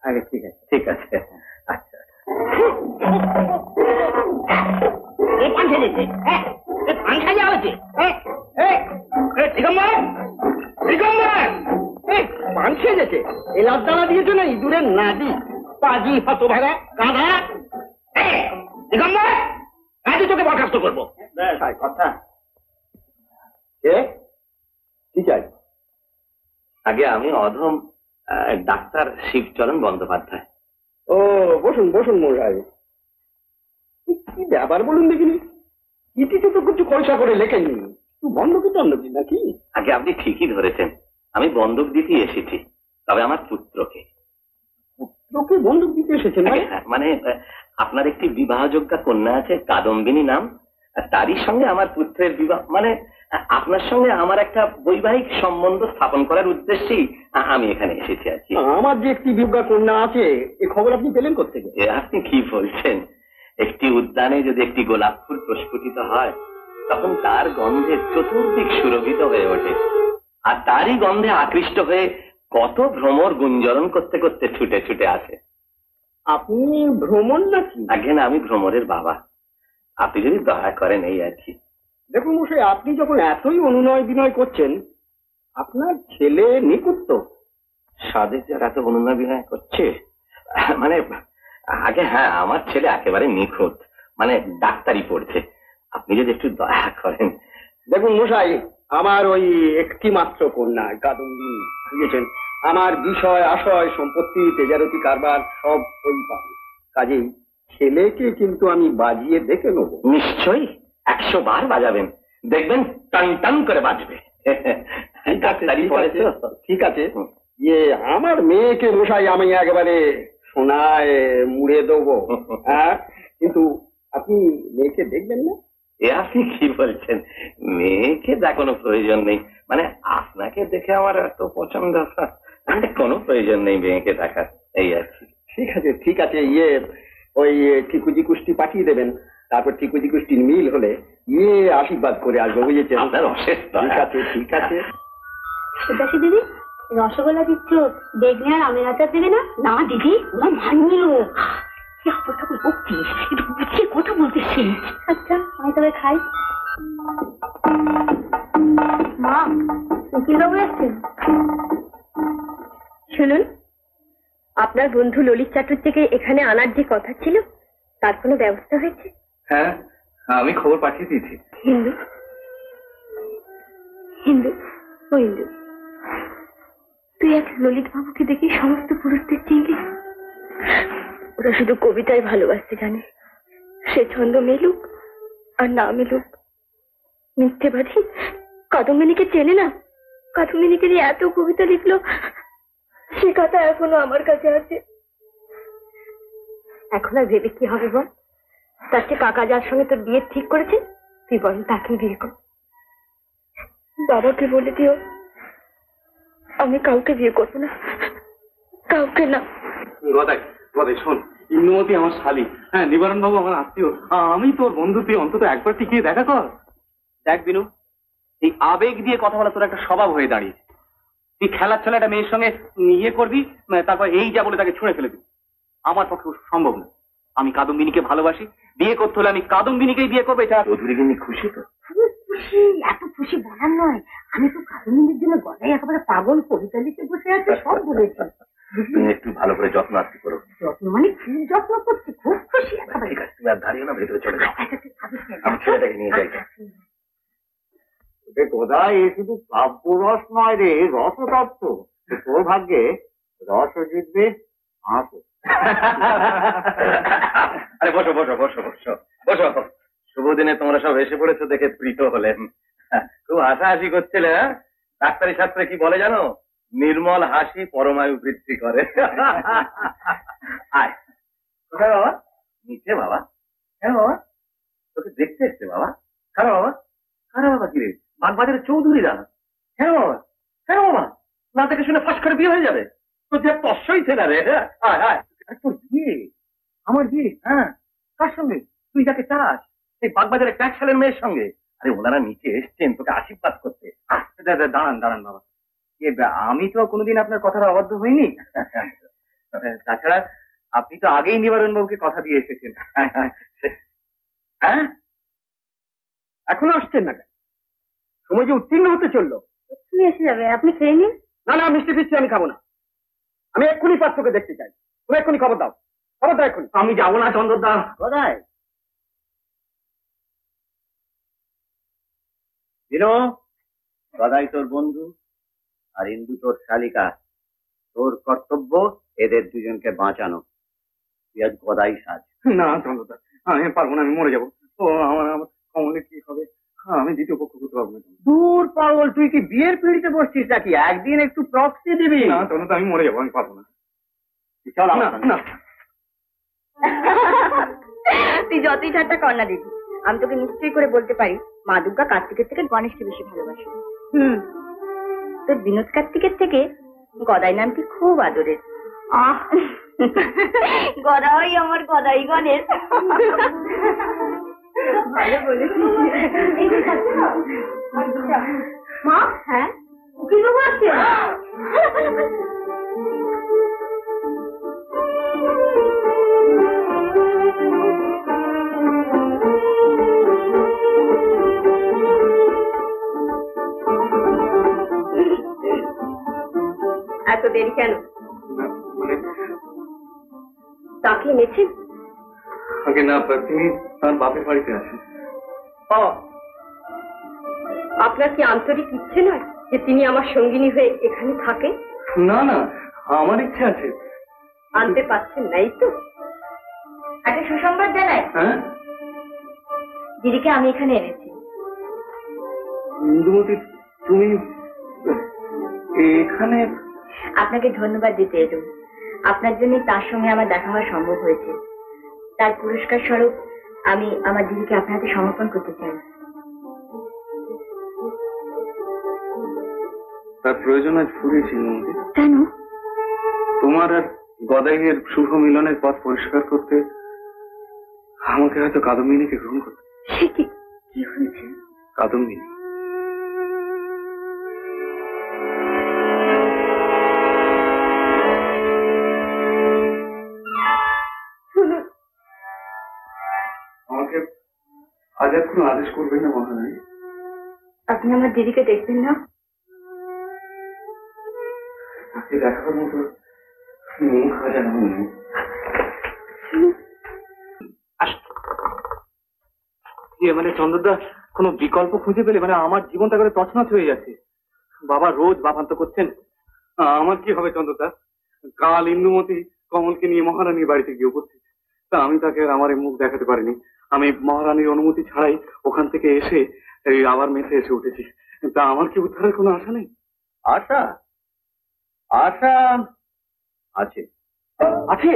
আগে ঠিক আছে। ঠিক আছে, আচ্ছা। পাংখা যেতে, পাংখা যাওয়া হচ্ছে। পাংখা যেতে এলাচ দানা দিয়েছো না ইঁদুরের নাদি পাজি হত ভাড়া গাধা। দিগম্বর, আজই তোকে বরখাস্ত করবো। কথা কে কি চাই? আগে আমি অধম ডাক্তার শিবচরণ বন্দ্যোপাধ্যায়। ও বসুন বসুন মশাই। কি ব্যাপার বলুন দেখিনি? চিঠিতে তো কিছু পয়সা করে লেখেননি, বন্ধকি টন্ধকি নাকি? আগে আপনি ঠিকই ধরেছেন, আমি বন্দুক দিতেই এসেছি, তবে আমার পুত্রকে। পুত্রকে বন্দুক দিতে এসেছেন? মানে আপনার একটি বিবাহযোগ্য কন্যা আছে কাদম্বিনী নাম, আর তারই সঙ্গে আমার পুত্রের বিবাহ, মানে আপনার সঙ্গে আমার একটা বৈবাহিক সম্বন্ধ স্থাপন করার উদ্দেশ্যেই আমি এখানে এসেছি আর কি। আমার যে একটি বিজ্ঞা কন্যা আছে, এ খবর আপনি পেলেন কোথেকে? আপনি কি বলছেন? একটি উদ্যানে যদি একটি গোলাপ ফুল প্রস্ফুটিত হয়, তখন তার গন্ধে চতুর্দিক সুরভিত হয়ে ওঠে, আর তারই গন্ধে আকৃষ্ট হয়ে কত ভ্রমর গুঞ্জরণ করতে করতে ছুটে ছুটে আসে। আপনি ভ্রমণ নাকি? আগে না, আমি ভ্রমরের বাবা। আপনি যদি দয়া করেন এই আর কি। দেখুন মশাই, আপনি যখন এতই অনুনয় বিনয় করছেন, আপনার ছেলে নিকুট তো? সাদের যারা এত অনুনয় বিনয় করছে, মানে আগে হ্যাঁ, আমার ছেলে একেবারে নিখুঁত, মানে ডাক্তারি পড়ছে। আপনি যদি একটু দয়া করেন। দেখুন মশাই, আমার ওই একটি মাত্র কন্যা কাদম্বিনী, বুঝেছেন? আমার বিষয় আশয় সম্পত্তি তেজারতি কারবার সব ওই পাবে, কাজেই ছেলেকে কিন্তু আমি বাজিয়ে দেখে নেবো। নিশ্চয়ই 100 বার বাজাবেন, দেখবেন টান টান করে বাজবে। ঠিক আছে, ইয়ে আমার মেয়েকে মশাই আমি একেবারে সোনায় মুড়ে দেবো। হ্যাঁ, কিন্তু আপনি মেয়েকে দেখবেন না? এ আপনি কি বলছেন? মেয়েকে দেখানো প্রয়োজন নেই, মানে আপনাকে দেখে আমার এত পছন্দ, কোনো প্রয়োজন নেই মেয়েকে দেখার, এই আর কি। ঠিক আছে, ইয়ে ওই ঠিকুজি কুষ্টি পাঠিয়ে দেবেন, তারপর ঠিকুজি কুষ্টির মিল হলে ইয়ে আশীর্বাদ করে আসবো, বুঝেছেন? আপনার অশেষ। ঠিক আছে। সুদাসী দিদি, রসগোল্লা দিচ্ছ, বেগনে আর আমের আচার দেবে না? না দিদি, ওরা মানিয়ে কথা বলতেছি। আচ্ছা, আমি তবে খাই। মা, উকিল বাবু আসছেন। শুনুন, আপনার বন্ধু ললিত চাটুর্যকে এখানে আনার যে কথা ছিল, তার কোনো ব্যবস্থা হয়েছে? হ্যাঁ, আমি খবর পাঠিয়ে দিয়েছি। হিন্দু হিন্দু ও হিন্দু, তুই এক ললিত বাবুকে দেখে সমস্ত পুরুষদের চিনলি। ওরা শুধু কবিতায় ভালোবাসতে জানে, সে ছন্দ মেলুক আর না মেলুক। মিথ্যেবাদী কাদম্বিনীকে চেনে না। কাদম্বিনীকে যে এত কবিতা লিখলো, সে কথা এখনো আমার কাছে আছে। এখন আর ভেবে কি হবে বল? তার চেয়ে কাকা যার সঙ্গে তোর বিয়ে ঠিক করেছে, তুই বরং তাকেই বিয়ে কর। বাবাকে বলে দিও আমি কাউকে বিয়ে করবো না, কাউকে না। গদাই শোন, ইন্দুমতি আমার শালী, হ্যাঁ নিবারণ বাবু আমার আত্মীয়, আমি তোর বন্ধু, তুই অন্তত একবার টিকিয়ে দেখা কর। দেখ বিনু, এই আবেগ দিয়ে কথা বলা তোর একটা স্বভাব হয়ে দাঁড়িয়েছে। তুই খেলার ছেলে একটা মেয়ের সঙ্গে ইয়ে করবি, তারপর এই যা বলে তাকে ছুঁড়ে ফেলে দিবি। আমার পক্ষে সম্ভব না। আমি কাদম্বিনীকে ভালোবাসি, বিয়ে করতে হলে আমি কাদম্বিনীকেই বিয়ে করবো। এটা চৌধুরী খুশি তো? খুশি, এত খুশি বলার নয়। আমি তো কাদম্বিনীর জন্য গলায় একেবারে পাগল, কবিতা লিখে বসে আছে, সব বলেছি। তুমি একটু ভালো করে যত্ন আত্মি করো। যত্ন মানে খুব যত্ন করছি, খুব খুশি। ঠিক আছে, তুমি আর দাঁড়িয়ে না, ভেতরে চলে যাও, আমি ছেলেটাকে নিয়ে যাই। কোথায় এ শুধু কাব্যরস নয় রে, রসতত্ত্ব। তোর ভাগ্যে রস জিতবে হাসো। আরে বসো বসো বসো বসো বসো। শুভ দিনে তোমরা সব এসে পড়েছো দেখে প্রীত হলেন। খুব হাসাহাসি করছিলে। ডাক্তারি শাস্ত্রে কি বলে জানো? নির্মল হাসি পরমায়ু বৃদ্ধি করে। আয় কোথায় বাবা? নিচে বাবা। হ্যাঁ বাবা, তোকে দেখতে এসছে বাবা। কারা বাবা? কারা বাবা? কি রে, বাগবাজারের চৌধুরীরা? হ্যাঁ বাবা। হ্যাঁ বাবা, না দেখে শুনে ফাঁস করে বিয়ে হয়ে যাবে। তোর যে তস্যই ছিল রে। তোর বিয়ে? আমার বিয়ে? হ্যাঁ। কার সঙ্গে? তুই যাকে চাস, সেই বাগবাজারের ট্যাক্সালের মেয়ের সঙ্গে। আরে ওনারা নিচে এসছেন তোকে আশীর্বাদ করতে। দাঁড়ান দাঁড়ান বাবা, আমি তো কোনোদিন আপনার কথার অবাধ্য হইনি। তাছাড়া আপনি তো আগেই নিবারণ বাবুকে কথা দিয়ে এসেছেন। হ্যাঁ, এখনো আসছেন না? সময় যে উত্তীর্ণ হতে চললো। এক্ষুনি এসে যাবে, আপনি খেয়ে নিন। না না, মিষ্টি ফিষ্টি আমি খাবো না। আমি এক্ষুনি পাত্রকে দেখতে চাই। তুমি এক্ষুনি খবর দাও, খবর দাও এক্ষুনি। আমি যাবো না চন্দ্রদা। কোথায়? বিনো, গদাই তোর বন্ধু আর ইন্দু তোর শালিকা। তোর কর্তব্য এদের দুজনকে বাঁচানো। তুই আজ গদাই সাজ। না চন্দ্রদা, আমি পারবো না, আমি মরে যাবো। ও আমার আমার কমলে কি হবে? আমি দ্বিতীয় পক্ষ করতে পারবো না। দূর পাগল, তুই কি বিয়ের পিড়িতে বসছিস নাকি? একদিন একটু প্রক্সি দিবি। না চন্দ্রদা, আমি মরে যাবো, আমি পারবো না। চল না না, তুই যতই ঠাট্টা কর না দিদি, আমি তোকে নিশ্চয়ই করে বলতে পারি মা দুর্গা কার্তিকের থেকে গণেশকে বেশি ভালোবাসে। তোর বিনোদ কার্তিকের থেকে গদাই নামটি খুব আদরের। গদাই আমার গদাই গণেশ। ভালো বলেছিস মা। হ্যাঁ, কিন্তু বলছে এত দেরি কেন? তাকে এনেছেন? আগে না, তিনি তার বাপের বাড়িতে আছেন। আপনার কি আন্তরিক ইচ্ছে নয় যে তিনি আমার সঙ্গিনী হয়ে এখানে থাকেন? না না, আমার ইচ্ছে আছে। আনতে পারছেন নাই তো? একটা সুসংবাদ জানাই, হ্যাঁ, দিদিকে আমি এখানে এনেছি। ইন্দুমতি, তুমি এখানে? আপনাকে ধন্যবাদ দিতে এলুম। আপনার জন্য তার সঙ্গে আমার দেখা হওয়া সম্ভব হয়েছে। তার পুরস্কার স্বরূপ আমি আমার দিদিকে আপনার হাতে সমর্পণ করতে চাই। তার প্রয়োজন আজ ফুরিয়েছি ইন্দুমতি। কেন? তোমার আর গদাইয়ের শুভ মিলনের পথ পরিষ্কার করতে আমাকে হয়তো কাদম্বিনীকে গ্রহণ করতে। কি হয়েছে? কাদম্বিনী আমাকে আজ আর কোনো আদেশ করবেন না মহারানী? আপনি আমার দিদিকে দেখবেন না? তাকে দেখার মতো মুখ আজ আমার নেই। মানে চন্দ্রদা, কোনো বিকল্প খুঁজে পেলে? মানে আমার জীবনটা করে তছনছ হয়ে যাচ্ছে। বাবা রোজ বাবান্ত করছেন। আমার কি হবে চন্দ্রদা? কাল ইন্দুমতি কমলকে নিয়ে মহারানীর বাড়িতে গিয়ে উপস্থিত। তা আমি তাকে আর আমার মুখ দেখাতে পারিনি। আমি মহারানীর অনুমতি ছাড়াই ওখান থেকে এসে আবার মেসে এসে উঠেছি। তা আমার কি উদ্ধারের কোনো আশা নেই? আশা আশা আছে আছে।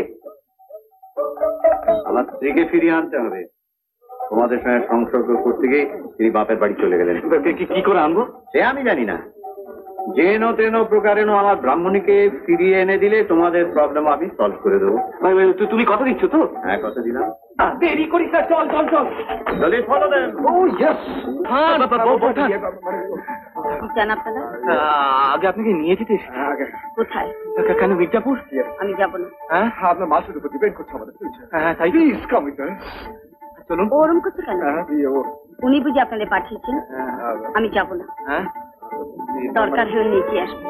আমার স্ত্রীকে ফিরিয়ে আনতে হবে। তোমাদের সঙ্গে সংসর্গ করতে গিয়ে তিনি বাপের বাড়ি চলে গেলেন। কি করে আনবো সে আমি জানি না। যেন তেন প্রকারেণ আমার ব্রাহ্মণীকে ফিরিয়ে এনে দিলে তোমাদের প্রবলেম আমি সলভ করে দেবো। তুমি কথা দিচ্ছ তো? হ্যাঁ, কথা দিলাম। দেরি করিস না, চল চল চল। চলে ফলো দেন। যান আপনারা। আগে আপনাকে নিয়ে যেতে। কোথায়? কেন মির্জাপুর? আমি যাবো না। হ্যাঁ, আপনার মাসের উপর ডিপেন্ড করছে আমাদের। হ্যাঁ, তাই চলুন। ওরম করছে কেন? উনি বুঝি আপনাদের পাঠিয়েছেন? আমি যাবো না। হ্যাঁ, দরকার হলে নিচে আসবো।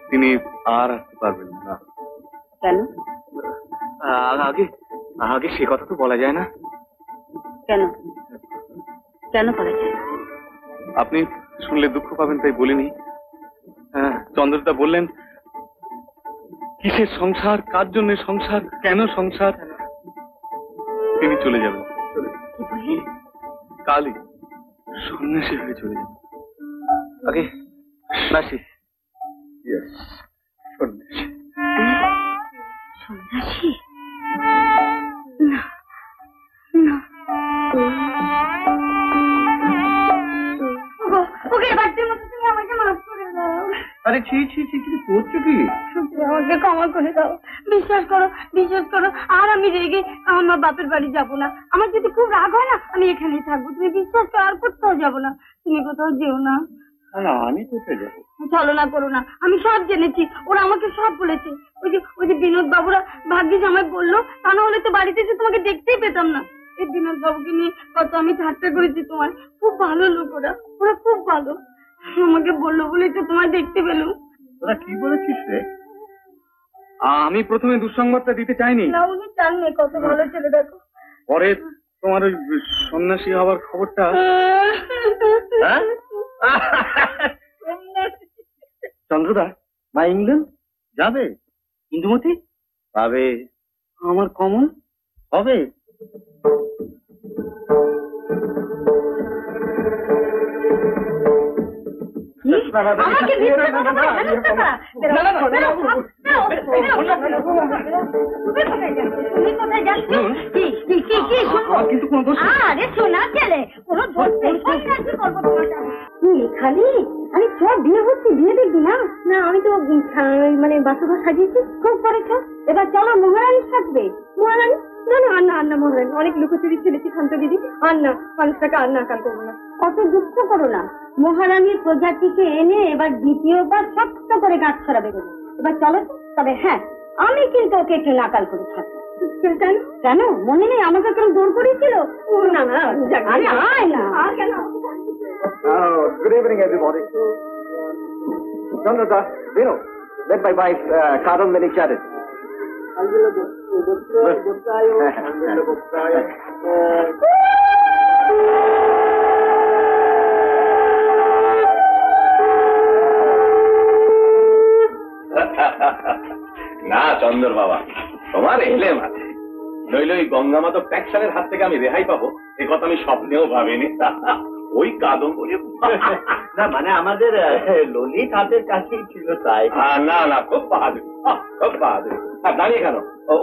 তিনি আর আসতে পারবেন না। কেন? আগে আগে সে কথা তো বলা যায় না। কেন কেন বলা যায়? আপনি শুনলে দুঃখ পাবেন তাই বলিনি। চন্দ্রদা বললেন, কিসের সংসার, কার জন্য সংসার, কেন সংসার, তিনি চলে যাবেন। কি বললেন? কালই সন্ন্যাসী হয়ে চলে যাবেন। আগে সন্ন্যাসী। সন্ন্যাসী। সন্ন্যাসী? না না, ওকে বাচ্চার মতো তুমি আমাকে মাফ করে দাও। আরে ছি ছি ছি, কি করছো কি? আমাকে ক্ষমা করে দাও। বিশ্বাস করো, আর আমি রেগে আমার বাপের বাড়ি যাব না। আমার যদি খুব রাগ হয় না, আমি এখানেই থাকবো। তুমি বিশ্বাস করো, আর কোথাও যাবো না। তুমি কোথাও যেও না। না, আমি কোথায় যাবো? ছলনা করো না, আমি সব জেনেছি। ওরা আমাকে সব বলেছে। ওই যে বিনোদ বাবুরা ভাগ্যিস আমায় বললো, তা না হলে তো বাড়িতে এসে তোমাকে দেখতেই পেতাম না। এই বিনোদ বাবুকে নিয়ে কত আমি ঠাট্টা করেছি তোমার। খুব ভালো লোক ওরা খুব ভালো। আমাকে বললো বলেই তো তোমায় দেখতে পেলাম। তোরা কি বলেছিস রে? আমি প্রথমে দুঃসংবাদটা দিতে চাইনি। না, উনি চাননি। কত ভালো ছেলে দেখো। পরে তোমার ওই সন্ন্যাসী হওয়ার খবরটা। চন্দ্রদা, মা ইংল্যান্ড যাবে? ইন্দুমতি পাবে, আমার কমল হবে। খালি আমি চ বিয়ে হচ্ছে, বিয়ে দেখবি না? না আমি তো মানে বাসা সাজিয়েছি, খুব করেছ। এবার চলো মহারানী সাজবে। মহারানী না না, আন্না আন্না মহারানী, অনেক লুকোচুরি ছেলেছি শান্ত দিদি, আন্না 5 টাকা আন্না কাল করবো না। অত দুঃখ করো না, মহারানীর প্রজাতিকে এনে এবার দ্বিতীয়বার শক্ত করে গাছ ছড়াবে। এবার চলো। তবে হ্যাঁ, আমি কিন্তু ওকে একটু নাকাল করে ছাড়বো। কেন মনে নেই আমাকে কেউ জোর করেছিল? না না, আয় না। Good evening, everybody. Chandra, let my wife, Kadambini, chat it. না চন্দর বাবা, তোমার এলেম আছে, নইলে ওই গঙ্গামাধব ট্যাক্সারের হাত থেকে আমি রেহাই পাবো এ কথা আমি স্বপ্নেও ভাবিনি। ওই কাদম্বরী না মানে আমাদের ললিত হাতের কাছেই ছিল তাই। না না, খুব বাহাদুরি, খুব বাহাদুরি। আর দাঁড়িয়ে কেন?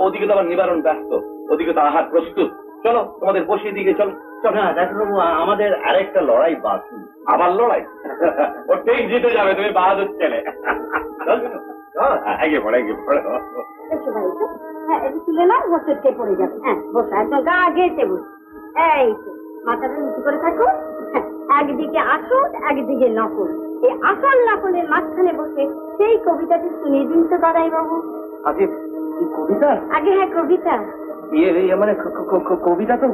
ওদিকে তো আবার নিবারণ ব্যস্ত, ওদিকে তো আহার প্রস্তুত। চলো তোমাদের বসিয়ে দিকে চলো। না ডাক্তারবাবু, আমাদের আরেকটা লড়াই বাকি। আবার লড়াই? ও ঠিক জিতে যাবে, তুমি বাহাদুর ছেলে। এগিয়ে পড়ে, এগিয়ে পড়ে। তুলে নাও, বসে পড়ে যাবে। হ্যাঁ বসে একদম গা গেছে বস। এই মাথাটা নিচু করে থাকো। একদিকে আসল, একদিকে নকল। এই আসল নকলের মাঝখানে বসে সেই কবিতাটি শুনিয়ে দিন তো গদাই বাবু। আগে কবিতা? আগে হ্যাঁ কবিতা। মানে কবিতা তো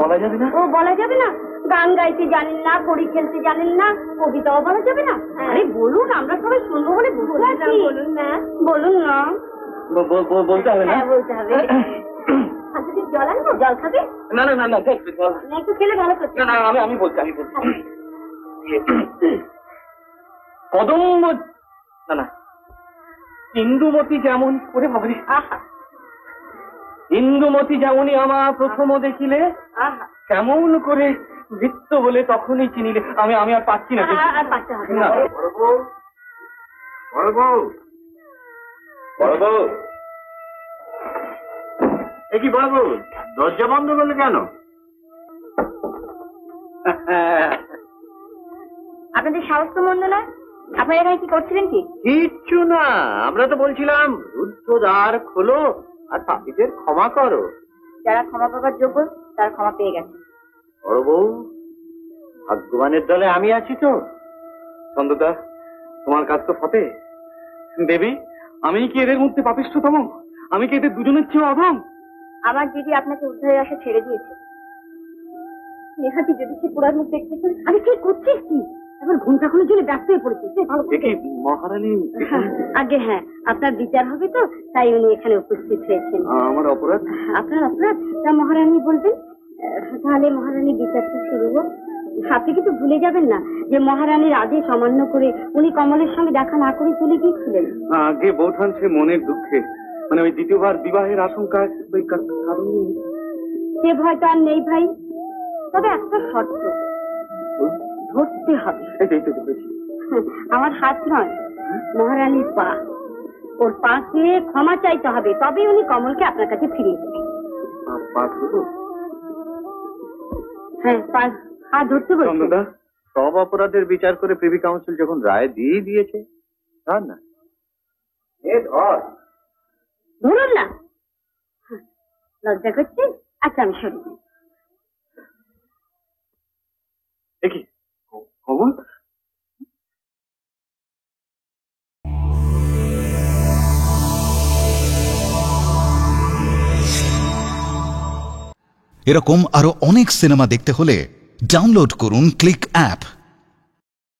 বলা যাবে না। ও বলা যাবে না? গান গাইতে জানেন না, কড়ি খেলতে জানেন না, কবিতাও বলা যাবে না? আরে বলুন, আমরা সবাই শুনবো বলে বসে আছি। বলুন না, বলুন না। বলতে হবে না? হ্যাঁ বলতে হবে। জল আনবো? জল খাবে? না না না না, একটু খেলে ভালো করছে। না আমি বলছি, কদম্ব না না, ইন্দুমতি যেমন করে ভাবি, ইন্দুমতি যেমনই আমার প্রথম দেখিলে কেমন করে বৃত্ত বলে তখনই চিনিলে। আমি আর পাচ্ছি না। কি বড় বউ, দরজা বন্ধ করলে কেন? আপনাদের সাহস তো মন্দ না। আপনারা এখানে কি করছিলেন? কি কিচ্ছু না, আমরা তো বলছিলাম রুদ্ধদ্বার খোলো আর পাপীদের ক্ষমা করো। যারা ক্ষমা পাবার যোগ্য তারা ক্ষমা পেয়ে গেছে। বড় বউ, ভাগ্যবানের দলে আমি আছি তো। চন্দ্রদা, তোমার কাজ তো ফতে। দেবী, আমি কি এদের মধ্যে পাপিষ্ঠতম? আমি কি এদের দুজনের চেয়ে অধম? আমার দিদি আপনাকে উদ্ধারের আশা ছেড়ে দিয়েছে। নেহাতি যদি সে পোড়ার মুখ দেখতে চান, আমি কি করছিস কি? এখন ঘুমটাখনের জন্য ব্যস্ত হয়ে পড়েছি। মহারানী? আগে হ্যাঁ, আপনার বিচার হবে তো, তাই উনি এখানে উপস্থিত হয়েছেন। আমার অপরাধ? আপনার অপরাধ তা মহারানী বলবেন। তাহলে মহারানী বিচারটা শুরু হোক। আপনি কিন্তু ভুলে যাবেন না যে মহারানীর আদেশ অমান্য করে উনি কমলের সঙ্গে দেখা না করে চলে গিয়েছিলেন। আগে বৌঠান সে মনের দুঃখে, মানে ওই দ্বিতীয়বার বিবাহের আশঙ্কায় ওই কারণ সে ভয় তো আর নেই ভাই। তবে একটা শর্ত ধরতে হবে। আমার হাত নয়, মহারানীর পা। ওর পা ছুঁয়ে ক্ষমা চাইতে হবে, তবে উনি কমলকে আপনার কাছে ফিরিয়ে দেবেন। হ্যাঁ, পা ধরতে বলছেন। সব অপরাধের বিচার করে প্রিভি কাউন্সিল যখন রায় দিয়ে দিয়েছে, ধর না, ধরুন না। লজ্জা করছে? আচ্ছা আমি সরি। দেখি কমল, এরকম আরো অনেক সিনেমা দেখতে হলে ডাউনলোড করুন ক্লিক অ্যাপ।